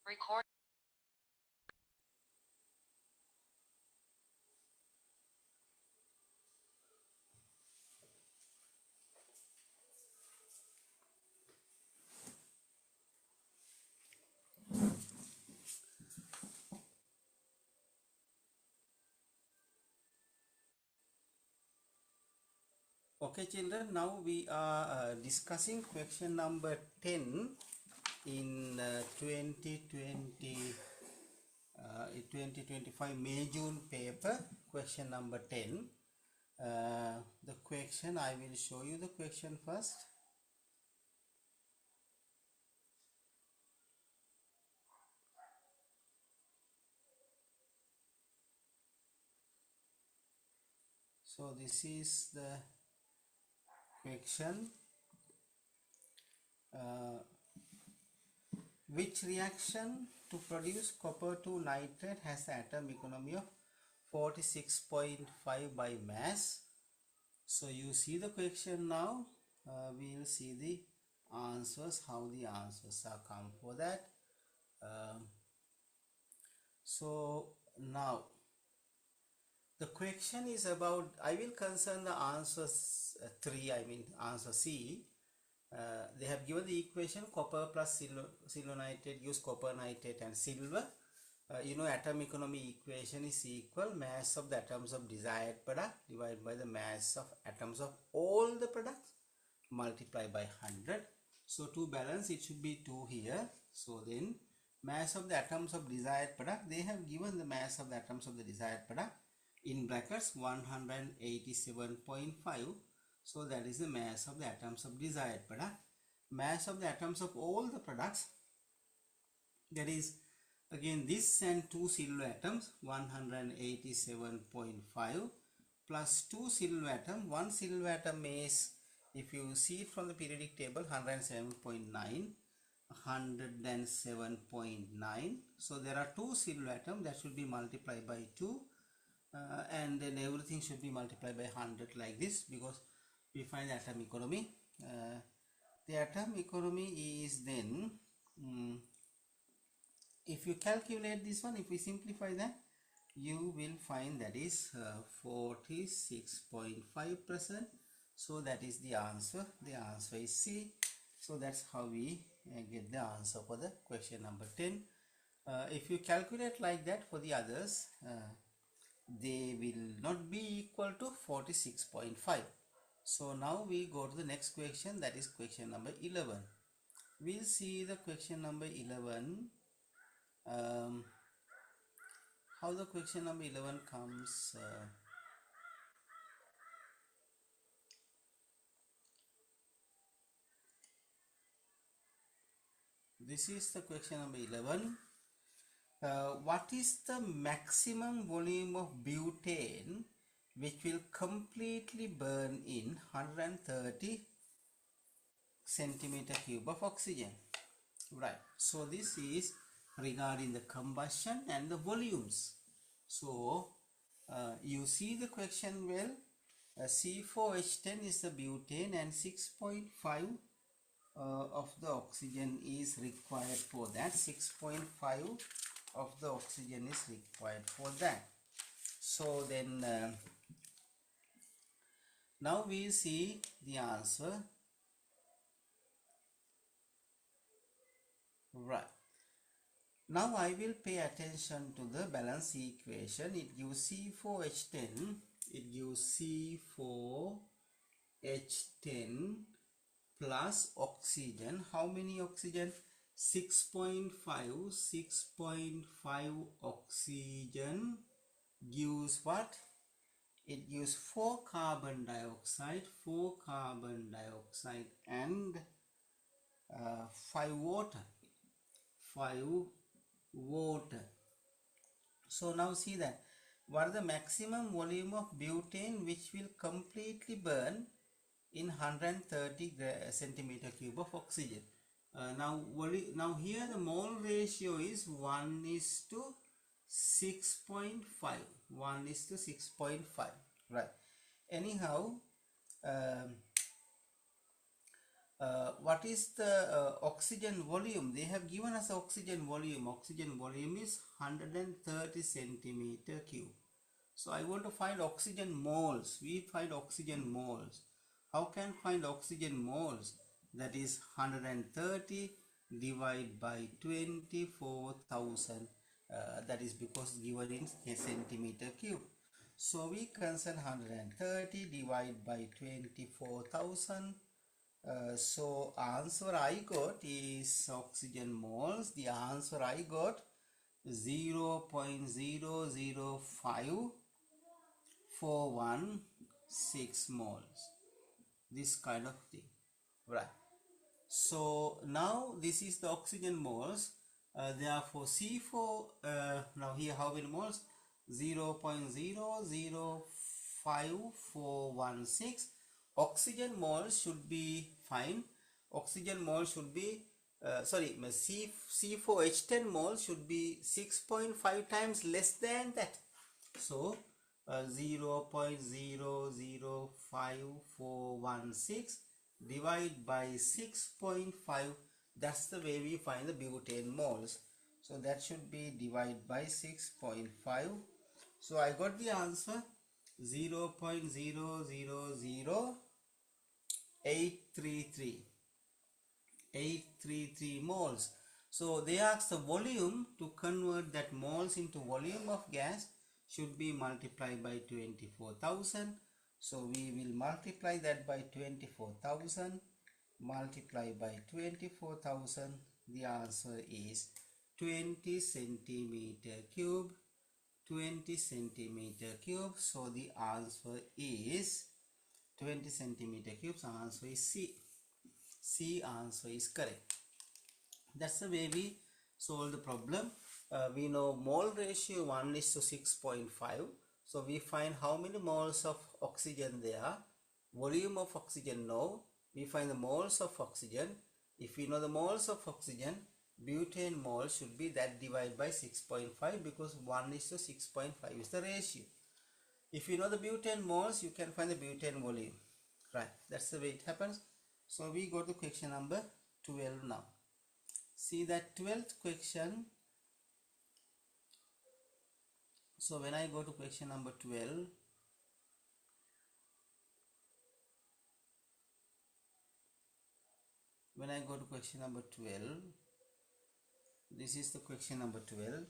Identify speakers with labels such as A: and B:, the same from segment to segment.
A: Record.
B: Okay children, now we are discussing question number 10 in 2025 May-June paper, question number 10. The question, I will show you the question first. So this is the question. Which reaction to produce copper to nitrate has the atom economy of 46.5 by mass? So you see the question now. We will see the answers, how the answers are come for that. So now the question is about, I will concern the answers 3, I mean answer C. They have given the equation copper plus silver nitrate, use copper nitrate and silver. You know, atom economy equation is equal mass of the atoms of desired product divided by the mass of atoms of all the products multiply by 100. So to balance it should be 2 here. So then mass of the atoms of desired product, they have given the mass of the atoms of the desired product in brackets 187.5. So that is the mass of the atoms of desired product. Mass of the atoms of all the products, that is again this and 2 silver atoms, 187.5 plus 2 silver atom. 1 silver atom is, if you see it from the periodic table, 107.9, 107.9. So there are 2 silver atoms, that should be multiplied by 2, and then everything should be multiplied by 100 like this, because we find the atom economy. The atom economy is then, if you calculate this one, if we simplify that, you will find that is 46.5%. So that is the answer. The answer is C. So that's how we get the answer for the question number 10. If you calculate like that for the others, they will not be equal to 46.5. So now we go to the next question, that is question number 11. We'll see the question number 11. How the question number 11 comes. This is the question number 11. What is the maximum volume of butane which will completely burn in 130 centimeter cube of oxygen? Right. So this is regarding the combustion and the volumes. So you see the question well. C4H10 is the butane and 6.5 of the oxygen is required for that. 6.5 of the oxygen is required for that. So then now we see the answer. Right. Now I will pay attention to the balance equation. It gives C4H10. It gives C4H10 plus oxygen. How many oxygen? 6.5. 6.5 oxygen gives what? It gives 4 carbon dioxide. 4 carbon dioxide and 5 water. 5 water. So now see that what is the maximum volume of butane which will completely burn in 130 centimeter cube of oxygen. Now here the mole ratio is 1:6.5. 1:6.5. Right. Anyhow, what is the oxygen volume? They have given us oxygen volume. Oxygen volume is 130 centimeter cube. So I want to find oxygen moles. We find oxygen moles. How can find oxygen moles? That is 130 divided by 24,000. That is because given in a centimeter cube. So we consider 130 divided by 24,000. So answer I got is oxygen moles. The answer I got 0.005416 moles. This kind of thing, right? So now this is the oxygen moles. Therefore C4, now here how many moles? 0.005416. Oxygen moles should be fine. Oxygen moles should be C4H10 moles should be 6.5 times less than that. So 0.005416 divided by 6.5, that's the way we find the butane moles. So that should be divided by 6.5. So I got the answer 0.000833 moles. So they ask the volume. To convert that moles into volume of gas should be multiplied by 24,000. So we will multiply that by 24,000, multiply by 24,000. The answer is 20 centimeter cube. 20 centimeter cube. So the answer is 20 centimeter cubes. Answer is C. C answer is correct. That's the way we solve the problem. We know mole ratio 1:6.5. So we find how many moles of oxygen there are. Volume of oxygen, no. We find the moles of oxygen. If we know the moles of oxygen, butane mole should be that divided by 6.5, because 1:6.5 is the ratio. If you know the butane moles, you can find the butane volume. Right, that's the way it happens. So we go to question number 12 now. See that 12th question. So when I go to question number 12, this is the question number 12.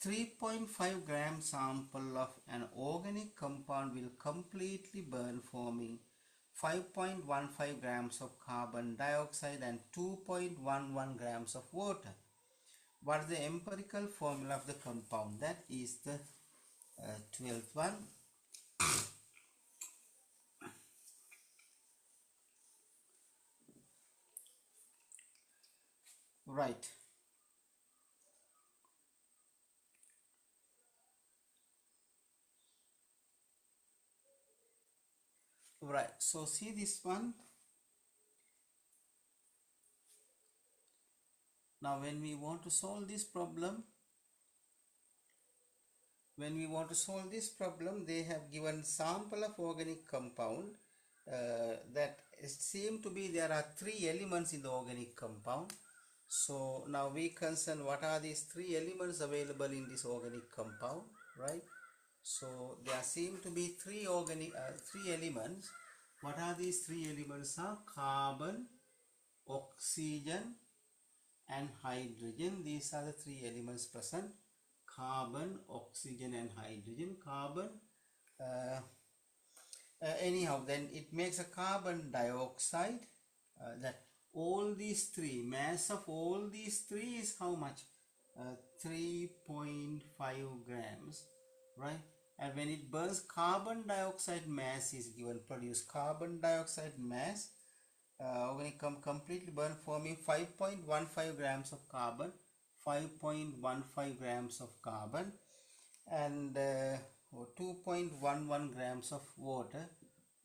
B: 3.5 gram sample of an organic compound will completely burn, forming 5.15 grams of carbon dioxide and 2.11 grams of water. What is the empirical formula of the compound? That is the 12th one. Right. Right. So see this one. Now when we want to solve this problem, they have given sample of organic compound that seem to be there are 3 elements in the organic compound. So now we concern what are these 3 elements available in this organic compound, right? So there seem to be 3 elements. What are these 3 elements? Are carbon, oxygen and hydrogen. These are the 3 elements present. Carbon, oxygen and hydrogen. Carbon, anyhow, then it makes a carbon dioxide. That all these 3, mass of all these 3 is how much? 3.5 grams, right? And when it burns, carbon dioxide mass is given. Produce carbon dioxide mass, organic completely burn, forming 5.15 grams of carbon, 5.15 grams of carbon, and 2.11 grams of water.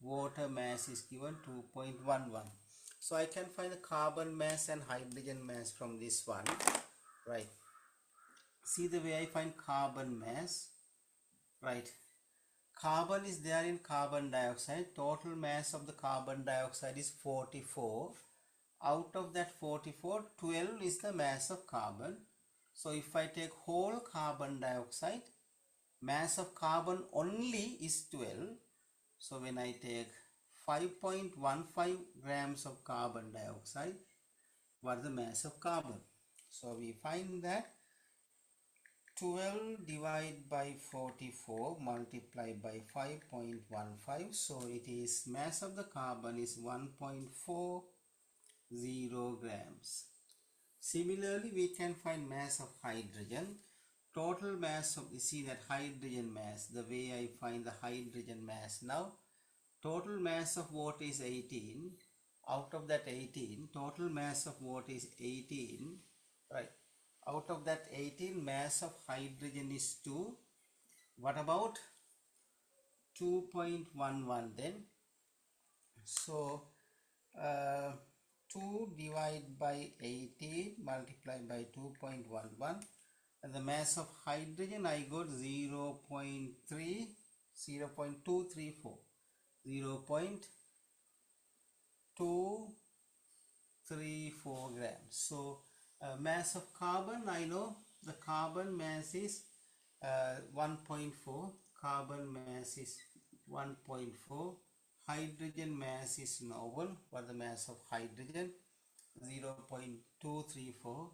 B: Water mass is given 2.11. So I can find the carbon mass and hydrogen mass from this one, right? See the way I find carbon mass, right? carbon is there in carbon dioxide. Total mass of the carbon dioxide is 44. Out of that 44, 12 is the mass of carbon. So if I take whole carbon dioxide, mass of carbon only is 12. So when I take 5.15 grams of carbon dioxide, what is the mass of carbon? So we find that 12 divided by 44 multiplied by 5.15. So it is mass of the carbon is 1.40 grams. Similarly, we can find mass of hydrogen. Total mass of, you see that hydrogen mass, the way I find the hydrogen mass now. Total mass of water is 18. Out of that 18, total mass of water is 18, right? Out of that 18, mass of hydrogen is 2. What about 2.11 then? So 2 divided by 18 multiplied by 2.11, and the mass of hydrogen I got 0.234 grams. So mass of carbon, I know the carbon mass is 1.4. Carbon mass is 1.4. Hydrogen mass is known. What the mass of hydrogen? 0.234.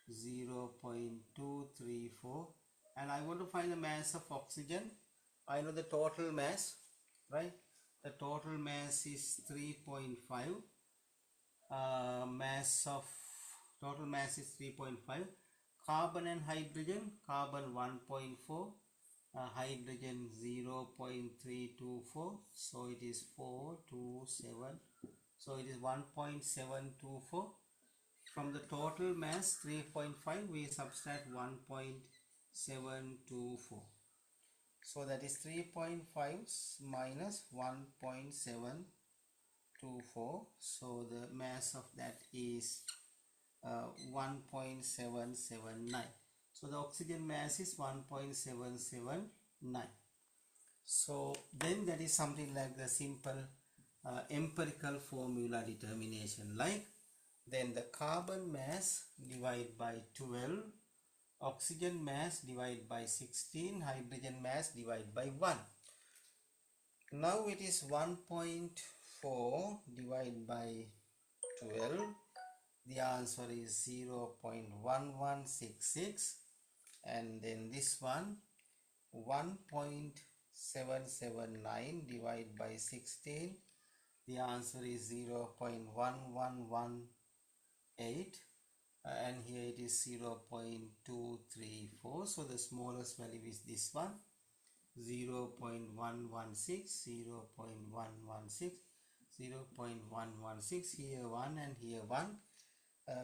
B: 0.234. And I want to find the mass of oxygen. I know the total mass, right? The total mass is 3.5. Total mass is 3.5. Carbon and hydrogen, carbon 1.4, hydrogen 0.324, so it is 427, so it is 1.724. From the total mass 3.5 we subtract 1.724, so that is 3.5 minus 1.724, so the mass of that is 1.779. So the oxygen mass is 1.779. So then that is something like the simple empirical formula determination, like then the carbon mass divided by 12, oxygen mass divided by 16, hydrogen mass divided by 1. Now it is 1.4 divided by 12. The answer is 0.1166, and then this one 1.779 divided by 16, the answer is 0.1118, and here it is 0.234. So the smallest value is this one, 0.116, 0.116, 0.116, here 1 and here 1.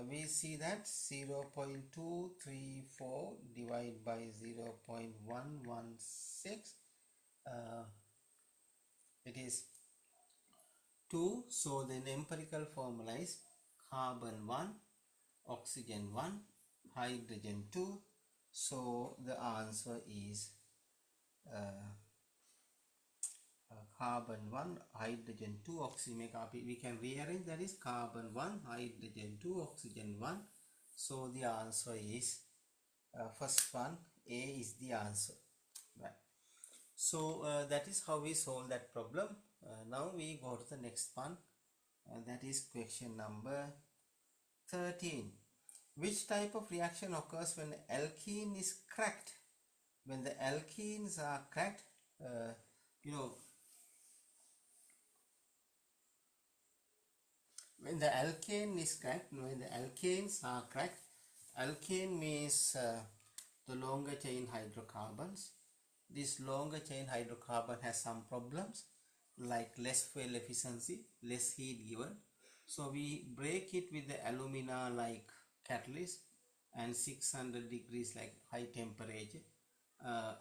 B: We see that 0.234 divided by 0.116, it is 2. So then empirical formula is carbon 1, oxygen 1, hydrogen 2. So the answer is carbon 1, hydrogen 2, oxygen. We can rearrange, that is carbon 1, hydrogen 2, oxygen 1. So the answer is first one, A is the answer, right? So that is how we solve that problem. Now we go to the next one, that is question number 13. Which type of reaction occurs when the alkene is cracked? When the alkenes are cracked, when the alkane is cracked, when the alkanes are cracked, alkane means the longer chain hydrocarbons. This longer chain hydrocarbon has some problems like less fuel efficiency, less heat given. So we break it with the alumina like catalyst and 600 degrees like high temperature,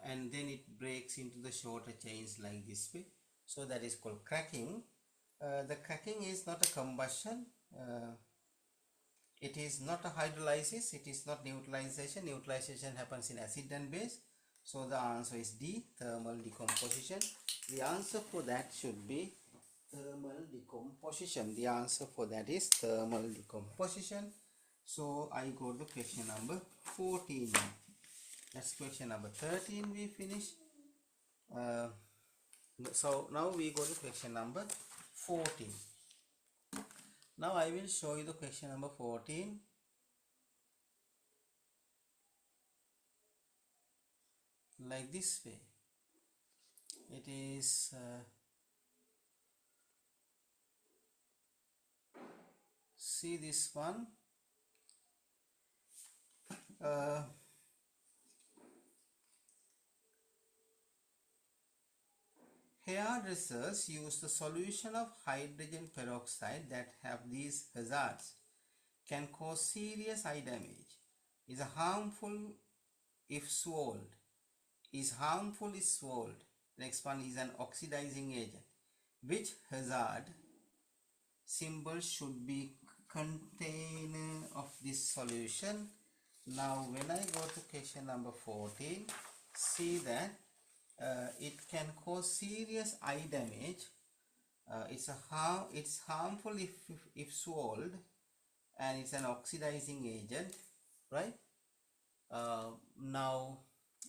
B: and then it breaks into the shorter chains like this way. So that is called cracking. The cracking is not a combustion, it is not a hydrolysis, it is not neutralization. Neutralization happens in acid and base. So the answer is D, thermal decomposition. The answer for that should be thermal decomposition. The answer for that is thermal decomposition. So I go to question number 14 now. That's question number 13 we finished. So now we go to question number 14. Now I will show you the question number 14. Like this way. It is see this one. Hairdressers use the solution of hydrogen peroxide that have these hazards. Can cause serious eye damage. Is harmful if swallowed. Is harmful if swallowed. Next one is an oxidizing agent. Which hazard symbol should be container of this solution? Now when I go to question number 14, see that it can cause serious eye damage. It's harmful if swallowed, and it's an oxidizing agent, right? Now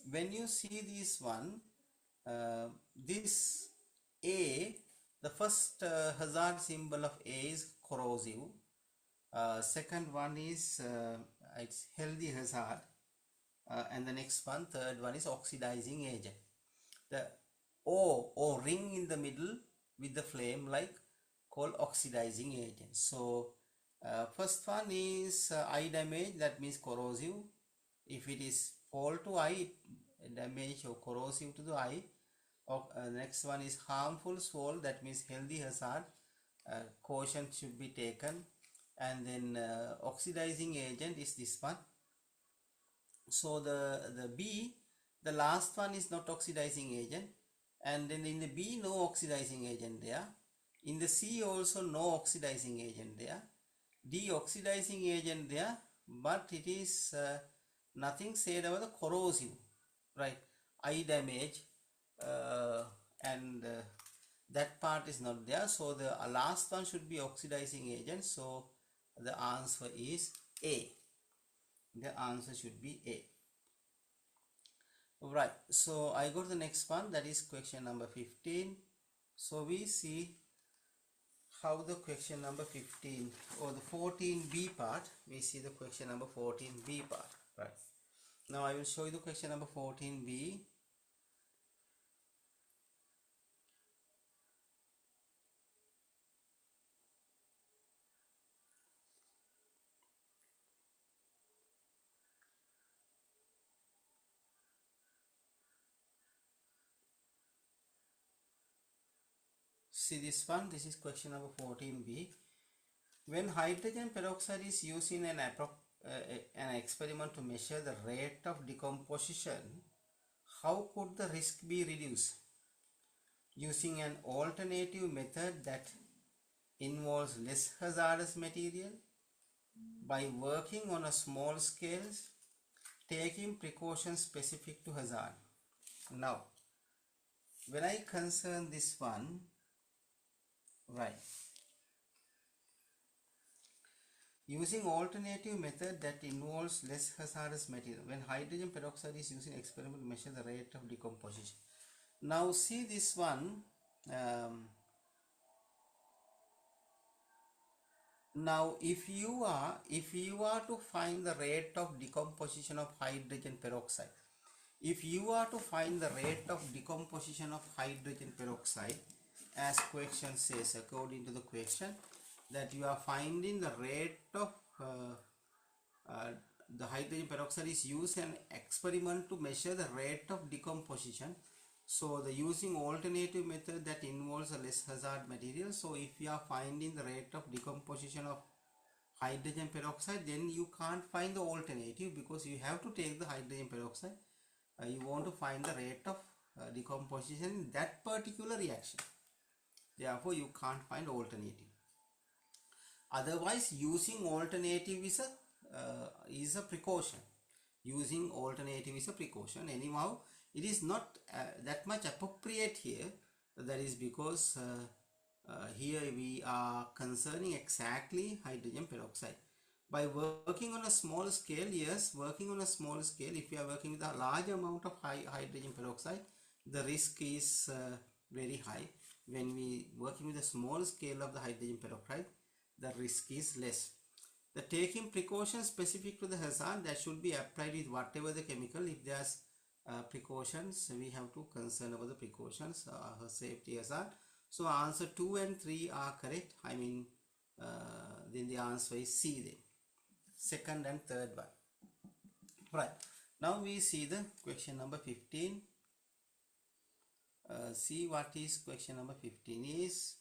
B: when you see this one, this A, the first hazard symbol of A is corrosive. Second one is it's healthy hazard, and the next one, third one, is oxidizing agent. The O or ring in the middle with the flame like called oxidizing agent. So first one is eye damage, that means corrosive. If it is fall to eye, damage or corrosive to the eye. Next one is harmful swall, that means healthy hazard, caution should be taken. And then oxidizing agent is this one. So the B, the last one is not oxidizing agent, and then in the B no oxidizing agent there. In the C also no oxidizing agent there. D oxidizing agent there, but it is nothing said about the corrosive, right? Eye damage, and that part is not there. So the last one should be oxidizing agent. So the answer is A. The answer should be A. Right, so I go to the next one, that is question number 15. So we see how the question number 15 or the 14b part, we see the question number 14b part. Right, now I will show you the question number 14b. See this one, this is question number 14b. When hydrogen peroxide is used in an experiment to measure the rate of decomposition, how could the risk be reduced? Using an alternative method that involves less hazardous material, by working on a small scales, taking precautions specific to hazard. Now, when I concern this one, right, using alternative method that involves less hazardous material, when hydrogen peroxide is used in experiment to measure the rate of decomposition. Now see this one. Now if you are to find the rate of decomposition of hydrogen peroxide, if you are to find the rate of decomposition of hydrogen peroxide, as question says, according to the question, that you are finding the rate of the hydrogen peroxide is used in an experiment to measure the rate of decomposition. So the using alternative method that involves a less hazard material. So if you are finding the rate of decomposition of hydrogen peroxide, then you can't find the alternative, because you have to take the hydrogen peroxide. You want to find the rate of decomposition in that particular reaction. Therefore you can't find alternative. Otherwise using alternative is a precaution. Using alternative is a precaution. Anyhow, it is not that much appropriate here. That is because here we are concerning exactly hydrogen peroxide. By working on a small scale, yes, working on a small scale, if you are working with a large amount of hydrogen peroxide, the risk is very high. When we working with a small scale of the hydrogen peroxide, the risk is less. The taking precautions specific to the hazard, that should be applied with whatever the chemical. If there's precautions, we have to concern about the precautions, safety hazard. So answer 2 and 3 are correct. I mean, then the answer is C then. Second and third one. Right. Now we see the question number 15. See what is question number 15 is.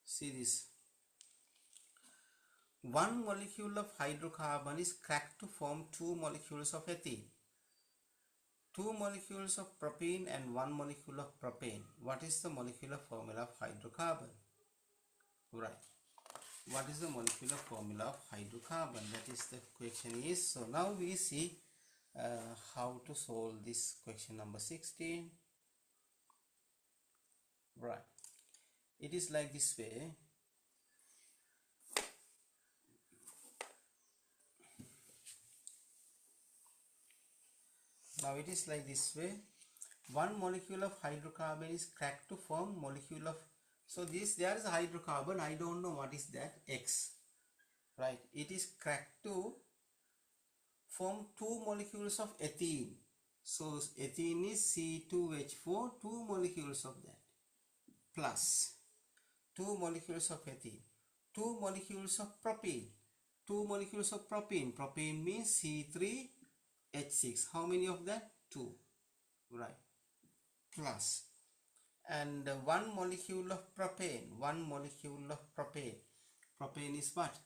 B: See this. One molecule of hydrocarbon is cracked to form 2 molecules of ethene, 2 molecules of propene and 1 molecule of propane. What is the molecular formula of hydrocarbon? Right. What is the molecular formula of hydrocarbon? That is the question is. So now we see how to solve this question number 16. Right. It is like this way. Now it is like this way. One molecule of hydrocarbon is cracked to form molecule of, so this, there is a hydrocarbon, I don't know what is that, X, right? It is cracked to form 2 molecules of ethene. So ethene is C2H4, 2 molecules of that, plus 2 molecules of ethene, 2 molecules of propene, 2 molecules of propene. Propene means C3H6. How many of that? 2, right? Plus, and 1 molecule of propane, 1 molecule of propane. Propane is what?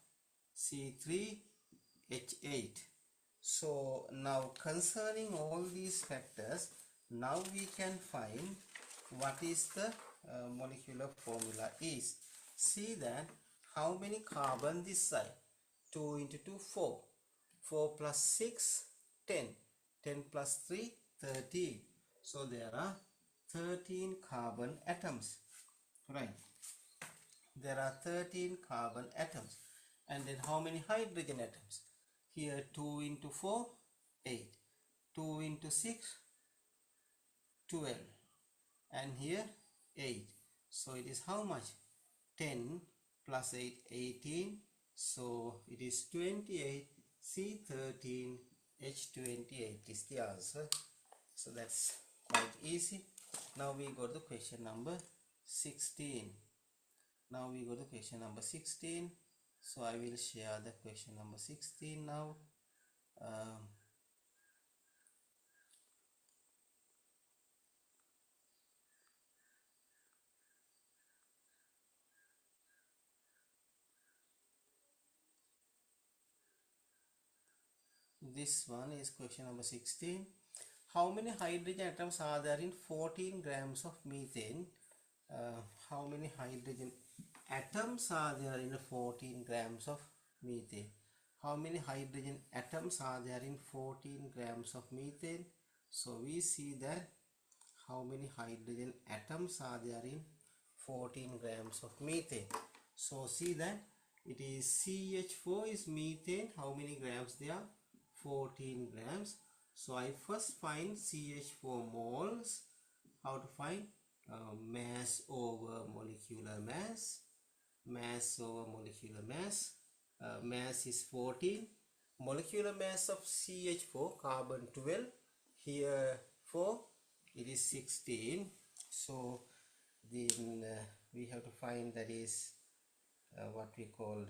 B: C3H8. So now concerning all these factors, now we can find what is the molecular formula is. See that how many carbon this side? 2 into 2, 4. 4 plus 6, 10. 10 plus 3, 13. So there are 13 carbon atoms, right? There are 13 carbon atoms. And then how many hydrogen atoms? Here 2 into 4, 8. 2 into 6, 12. And here 8. So it is how much? 10 plus 8, 18. So it is 28. C13, H28 is the answer. So that's quite easy. Now we go to question number 16. Now we go to question number 16. So I will share the question number 16 now. This one is question number 16. How many hydrogen atoms are there in 14 grams of methane? How many hydrogen atoms are there in 14 grams of methane? How many hydrogen atoms are there in 14 grams of methane? So we see that how many hydrogen atoms are there in 14 grams of methane. So see that it is CH4 is methane. How many grams there? 14 grams. So I first find CH4 moles. How to find? Mass over molecular mass. Mass over molecular mass. Mass is 14. Molecular mass of CH4, carbon 12. Here 4, it is 16. So then we have to find, that is what we called,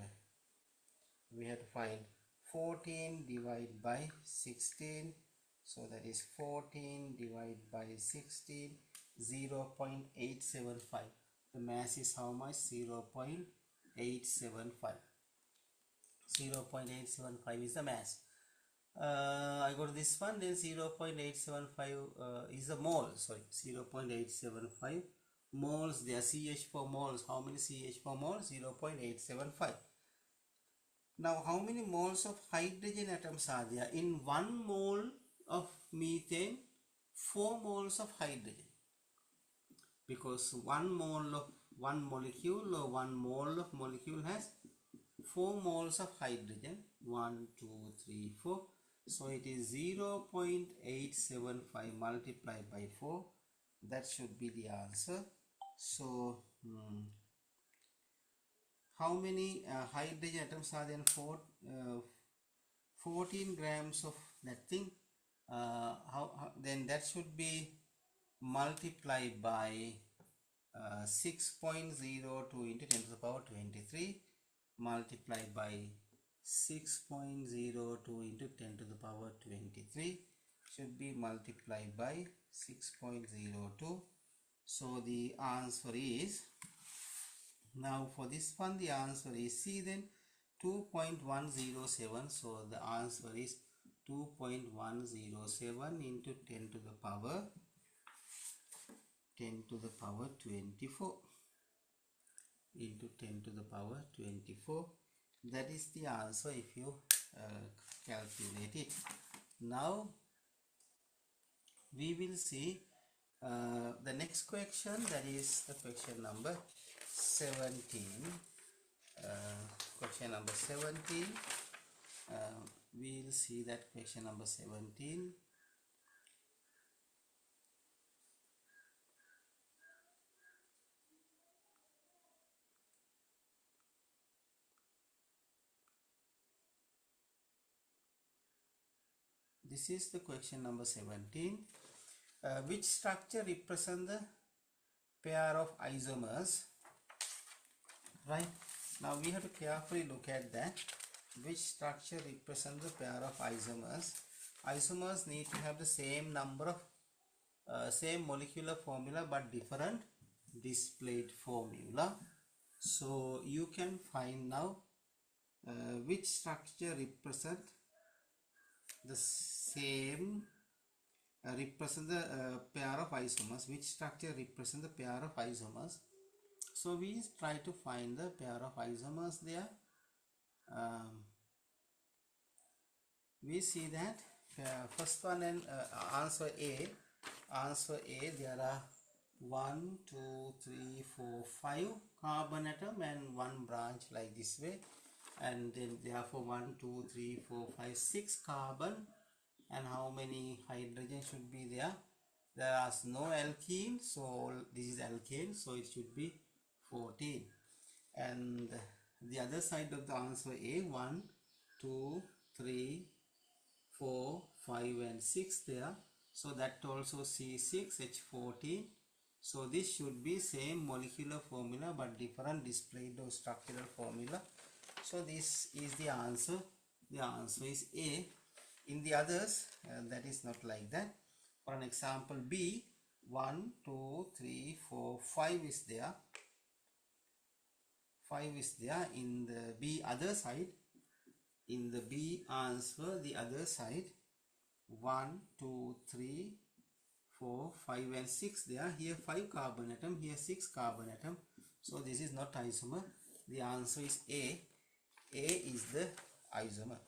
B: we have to find 14 divided by 16. So that is 14 divided by 16, 0.875. The mass is how much? 0.875. 0.875 is the mass. I go to this one, then 0.875 is the mole, sorry, 0.875 moles. There are CH per moles. How many CH per mole? 0.875. Now, how many moles of hydrogen atoms are there? In 1 mole of methane, 4 moles of hydrogen. Because 1 mole of one molecule or 1 mole of molecule has 4 moles of hydrogen. 1, 2, 3, 4. So it is 0.875 multiplied by 4. That should be the answer. So how many hydrogen atoms are there in 14 grams of that thing? Then that should be multiplied by 6.02 into 10 to the power 23 multiplied by 6.02 into 10 to the power 23 should be multiplied by 6.02. So the answer is, now for this one the answer is C, then 2.107. So the answer is 2.107 into 10 to the power 24 into 10 to the power 24. That is the answer if you calculate it. Now we will see the next question, that is the question number 17. Question number 17. We will see that question number 17. This is the question number 17. Which structure represents the pair of isomers? Right. Now we have to carefully look at that. Which structure represents the pair of isomers? Isomers need to have the same number of same molecular formula but different displayed formula. So you can find now which structure represents the same represent the pair of isomers. Which structure represents the pair of isomers? So we try to find the pair of isomers there. We see that first one, and answer A, there are 1, 2, 3, 4, 5 carbon atom and 1 branch like this way, and then therefore 1, 2, 3, 4, 5, 6 carbon. And how many hydrogen should be there? There is no alkene, so this is alkane, so it should be 14. And the other side of the answer A, 1, 2, 3, 4, 5 and 6 there. So that also C6H14. So this should be same molecular formula but different displayed or structural formula. So this is the answer. The answer is A. In the others, that is not like that. For an example B, 1, 2, 3, 4, 5 is there. 5 is there in the B other side. In the B answer, the other side, 1, 2, 3, 4, 5 and 6 there. Here 5 carbon atom, here 6 carbon atom. So this is not isomer. The answer is A. A is the isomer.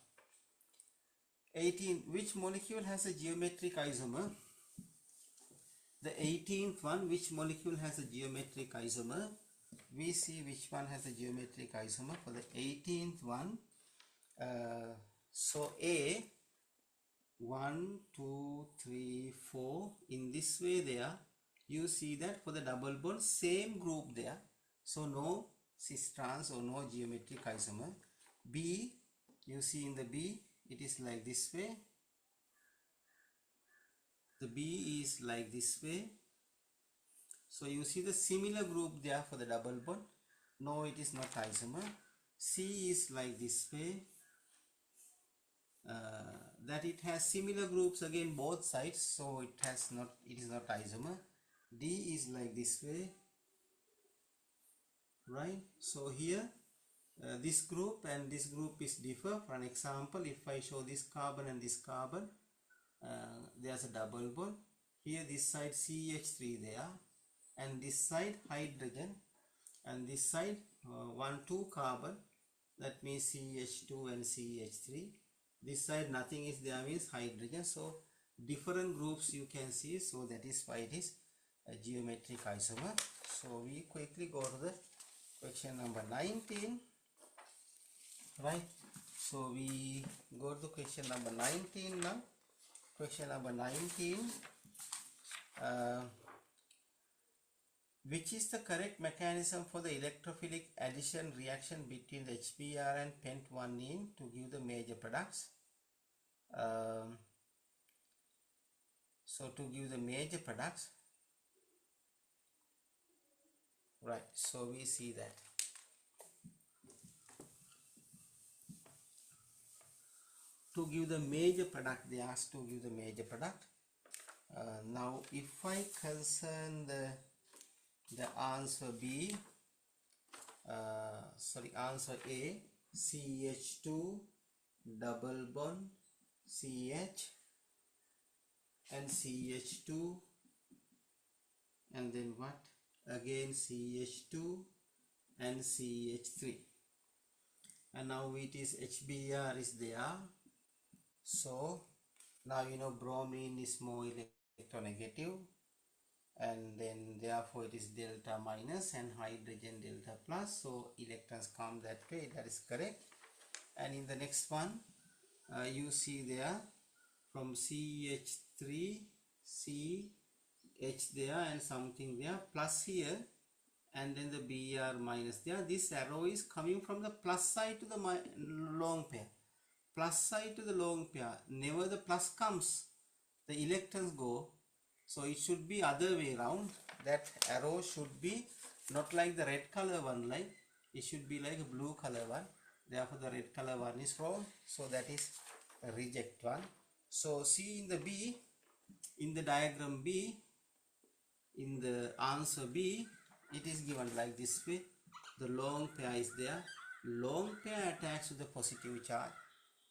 B: 18. Which molecule has a geometric isomer? The 18th one, which molecule has a geometric isomer? We see which one has a geometric isomer for the 18th one. So A, 1, 2, 3, 4. In this way there, you see that for the double bond, same group there. So no cis trans or no geometric isomer. B, you see in the B, it is like this way. The B is like this way. So you see the similar group there for the double bond. No, it is not isomer. C is like this way. That it has similar groups again both sides. So it is not isomer. D is like this way. Right. So here this group and this group is differ. For an example, if I show this carbon and this carbon, there's a double bond. Here this side CH3 there, and this side hydrogen, and this side 2 carbon, that means CH2 and CH3. This side nothing is there, means hydrogen. So different groups you can see, so that is why it is a geometric isomer. So we quickly go to the question number 19, right? So we go to question number 19 now. Question number 19, which is the correct mechanism for the electrophilic addition reaction between the HBr and pent-1-ene to give the major products? So to give the major products, right, so we see that. To give the major product, they asked to give the major product. Now if I concern the answer B, answer A, CH2 double bond CH and CH2, and then what, again CH2 and CH3, and now it is HBr is there. So now you know bromine is more electronegative, and then therefore it is delta minus and hydrogen delta plus, so electrons come that way. That is correct. And in the next one, you see there from CH3 CH there and something there plus here, and then the Br minus there. This arrow is coming from the plus side to the long pair. Plus side to the long pair, never the plus comes, the electrons go. So it should be other way around. That arrow should be not like the red color one, like it should be like a blue color one. Therefore the red color one is wrong, so that is a reject one. So see in the B, in the diagram B, in the answer B, it is given like this way. The long pair is there, long pair attached to the positive charge.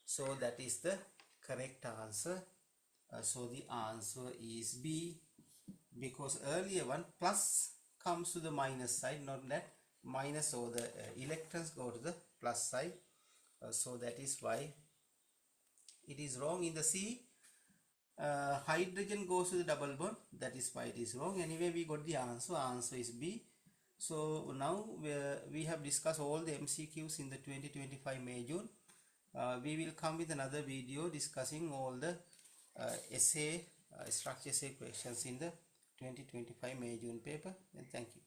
B: So that is the correct answer. So the answer is B, because earlier one plus comes to the minus side, not that minus, so the electrons go to the plus side. So that is why it is wrong. In the C, hydrogen goes to the double bond, that is why it is wrong. Anyway, we got the answer. Answer is B. So now we have discussed all the MCQs in the 2025 May June. We will come with another video discussing all the essay structure essay questions in the 2025 May June paper. And thank you.